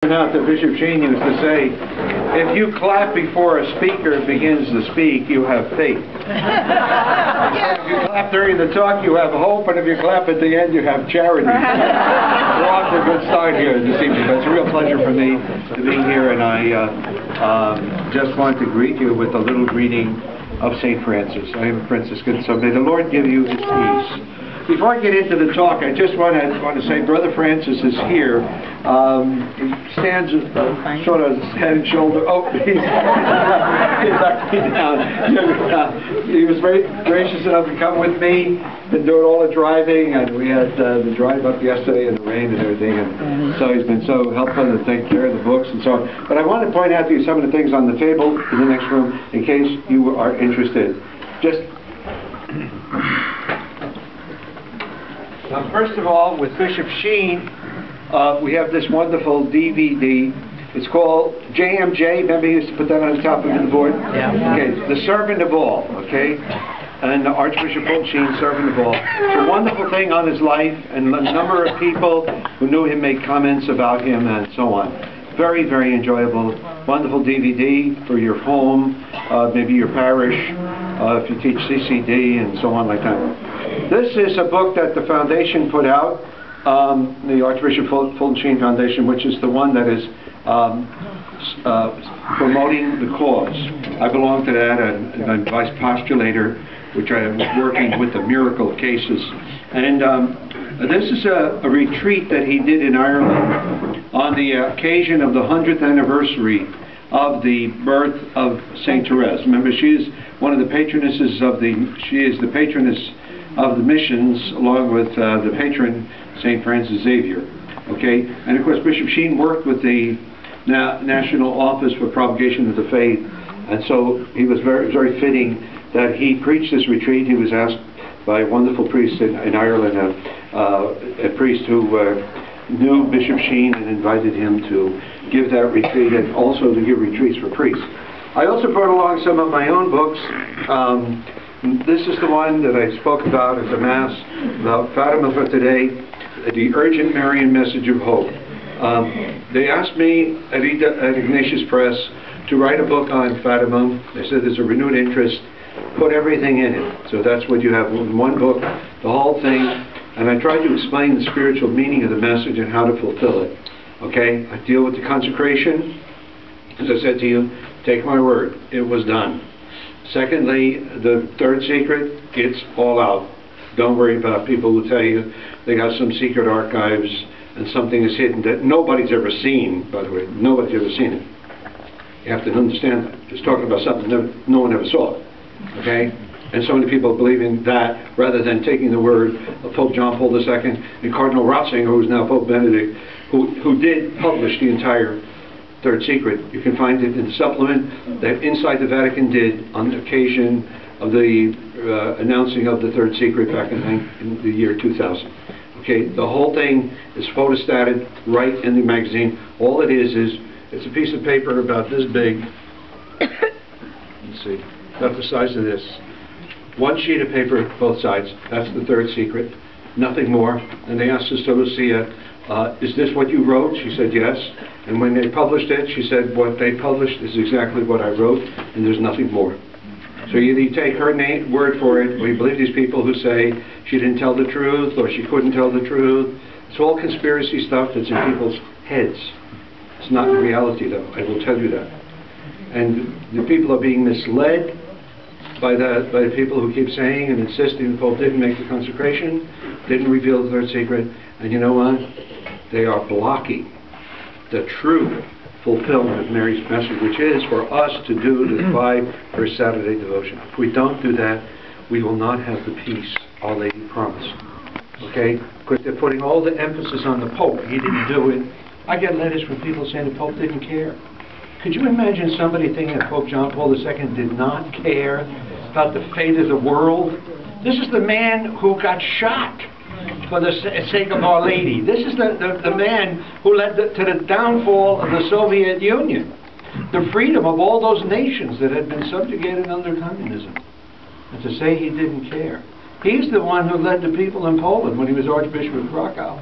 Out that Bishop Sheen used to say, if you clap before a speaker begins to speak, you have faith. If you clap during the talk, you have hope, and if you clap at the end, you have charity. We're off to a good start here this evening, but it's a real pleasure for me to be here, and I just want to greet you with a little greeting of St. Francis. I am a Franciscan, so may the Lord give you his peace. Before I get into the talk, I just want to say Brother Francis is here. He stands sort of head and shoulder. Oh, he's actually down. He was very gracious enough to come with me and do all the driving, and we had the drive up yesterday in the rain and everything, and so he's been so helpful to take care of the books and so on. But I want to point out to you some of the things on the table in the next room in case you are interested. Now, first of all, with Bishop Sheen, we have this wonderful DVD. It's called JMJ. Remember he used to put that on the top of the board? Yeah. Okay, The Servant of All, okay? And Archbishop Sheen, Servant of All. It's a wonderful thing on his life, and a number of people who knew him made comments about him and so on. Very, very enjoyable. Wonderful DVD for your home, maybe your parish, if you teach CCD and so on like that. This is a book that the foundation put out, the Archbishop Fulton Sheen Foundation, which is the one that is promoting the cause. I belong to that, and I'm vice postulator, which I am working with the miracle cases. And this is a retreat that he did in Ireland on the occasion of the 100th anniversary of the birth of St. Therese. Remember, she is one of the patronesses of she is the patroness of the missions, along with the patron, St. Francis Xavier. Okay, and of course Bishop Sheen worked with the National Office for Propagation of the Faith, and so he was very, very fitting that he preached this retreat. He was asked by a wonderful priest in Ireland, a priest who knew Bishop Sheen and invited him to give that retreat and also to give retreats for priests. I also brought along some of my own books. This is the one that I spoke about at the Mass, about Fatima for today, the Urgent Marian Message of Hope. They asked me at Ignatius Press to write a book on Fatima. They said there's a renewed interest. Put everything in it. So that's what you have in one book, the whole thing. And I tried to explain the spiritual meaning of the message and how to fulfill it. Okay? I deal with the consecration. As I said to you, take my word, it was done. Secondly, the third secret, it's all out. Don't worry about people who tell you they got some secret archives and something is hidden that nobody's ever seen, by the way. Nobody's ever seen it. You have to understand that. It's talking about something no one ever saw. Okay? And so many people believe in that rather than taking the word of Pope John Paul II and Cardinal Ratzinger, who is now Pope Benedict, who did publish the entire Third Secret. You can find it in the supplement that Inside the Vatican did on the occasion of the announcing of the Third Secret back in the year 2000. Okay, the whole thing is photostated right in the magazine. All it is it's a piece of paper about this big. Let's see, about the size of this. One sheet of paper, both sides. That's the Third Secret. Nothing more. And they asked Sister Lucia, is this what you wrote? She said yes. And when they published it, she said what they published is exactly what I wrote, and there's nothing more. So either you take her word for it, or you believe these people who say she didn't tell the truth, or she couldn't tell the truth. It's all conspiracy stuff that's in people's heads. It's not in reality, though. I will tell you that. And the people are being misled by the people who keep saying and insisting the Pope didn't make the consecration, didn't reveal the Third Secret, and you know what? They are blocking the true fulfillment of Mary's message, which is for us to do the 5 First Saturday devotion. If we don't do that, we will not have the peace Our Lady promised. Okay? Because they're putting all the emphasis on the Pope. He didn't do it. I get letters from people saying the Pope didn't care. Could you imagine somebody thinking that Pope John Paul II did not care about the fate of the world? This is the man who got shot for the sake of Our Lady. This is the man who led to the downfall of the Soviet Union, the freedom of all those nations that had been subjugated under communism. And to say he didn't care. He's the one who led the people in Poland when he was Archbishop of Krakow.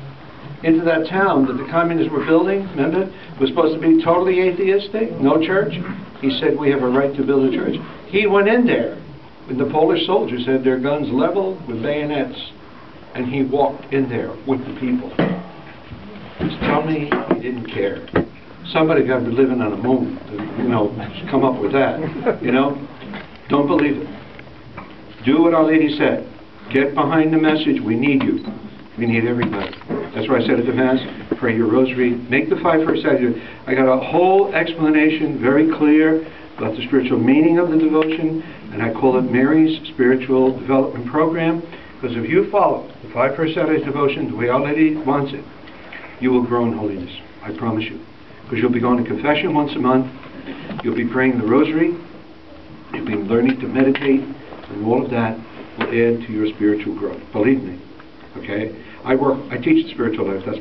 into that town that the communists were building, remember? It was supposed to be totally atheistic, no church. He said, we have a right to build a church. He went in there, and the Polish soldiers had their guns leveled with bayonets, and he walked in there with the people. Just tell me he didn't care. Somebody got to be living on the moon to, you know, come up with that, you know? Don't believe it. Do what Our Lady said. Get behind the message. We need you. We need everybody. That's why I said at the Mass, pray your rosary, make the 5 first Saturdays. I got a whole explanation, very clear, about the spiritual meaning of the devotion, and I call it Mary's Spiritual Development Program, because if you follow the 5 first Saturdays devotion the way Our Lady wants it, you will grow in holiness. I promise you. Because you'll be going to confession once a month, you'll be praying the rosary, you'll be learning to meditate, and all of that will add to your spiritual growth. Believe me. Okay? I teach the spiritual life. That's